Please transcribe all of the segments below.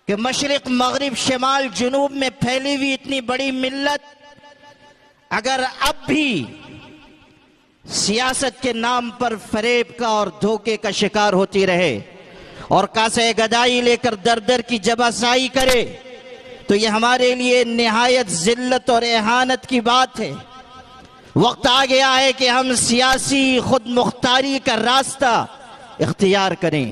کہ مشرق مغرب شمال جنوب میں پھیلی ہوئی اتنی بڑی ملت اگر اب بھی سیاست کے نام پر فریب کا اور دھوکے کا شکار ہوتی رہے اور کاسے گدائی لے کر در در کی جباسائی کرے تو یہ ہمارے لیے نہایت ذلت اور اہانت کی بات ہے۔ وقت آ گیا ہے کہ ہم سیاسی خود مختاری کا راستہ اختیار کریں۔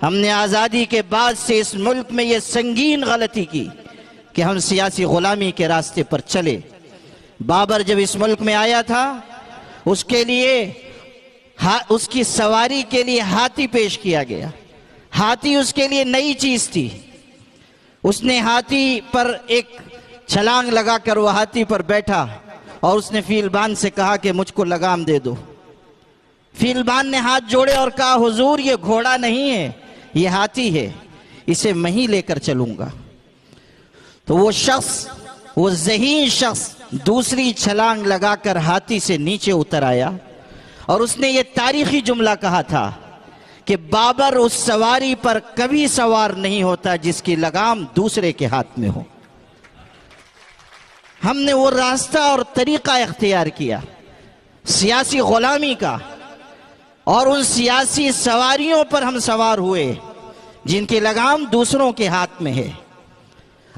ہم نے آزادی کے بعد سے اس ملک میں یہ سنگین غلطی کی کہ ہم سیاسی غلامی کے راستے پر چلے۔ بابر جب اس ملک میں آیا تھا اس کے لیے اس کی سواری کے لیے ہاتھی پیش کیا گیا۔ ہاتھی اس کے لیے نئی چیز تھی۔ اس نے ہاتھی پر ایک چھلانگ لگا کر وہ ہاتھی پر بیٹھا اور اس نے فیلبان سے کہا کہ مجھ کو لگام دے دو۔ فیلبان نے ہاتھ جوڑے اور کہا حضور یہ گھوڑا نہیں ہے، یہ ہاتھی ہے، اسے میں ہی لے کر چلوں گا۔ تو وہ شخص، وہ ذہین شخص دوسری چھلانگ لگا کر ہاتھی سے نیچے اتر آیا اور اس نے یہ تاریخی جملہ کہا تھا کہ بابر اس سواری پر کبھی سوار نہیں ہوتا جس کی لگام دوسرے کے ہاتھ میں ہو۔ ہم نے وہ راستہ اور طریقہ اختیار کیا سیاسی غلامی کا، اور ان سیاسی سواریوں پر ہم سوار ہوئے جن کی لگام دوسروں کے ہاتھ میں ہے۔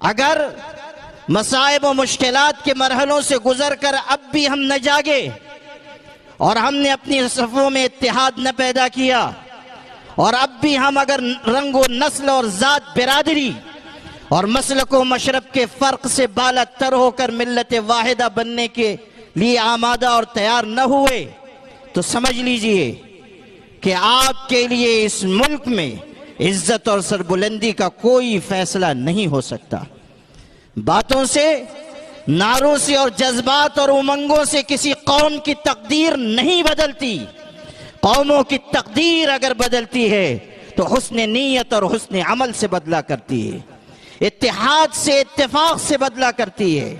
اگر مصائب و مشکلات کے مرحلوں سے گزر کر اب بھی ہم نہ جاگے اور ہم نے اپنی صفوں میں اتحاد نہ پیدا کیا، اور اب بھی ہم اگر رنگ و نسل اور ذات برادری اور مسلک و مشرب کے فرق سے بالا تر ہو کر ملت واحدہ بننے کے لیے آمادہ اور تیار نہ ہوئے تو سمجھ لیجئے کہ آپ کے لیے اس ملک میں عزت اور سربلندی کا کوئی فیصلہ نہیں ہو سکتا۔ باتوں سے، نعروں سے اور جذبات اور امنگوں سے کسی قوم کی تقدیر نہیں بدلتی۔ قوموں کی تقدیر اگر بدلتی ہے تو حسن نیت اور حسن عمل سے بدلا کرتی ہے، اتحاد سے، اتفاق سے بدلا کرتی ہے۔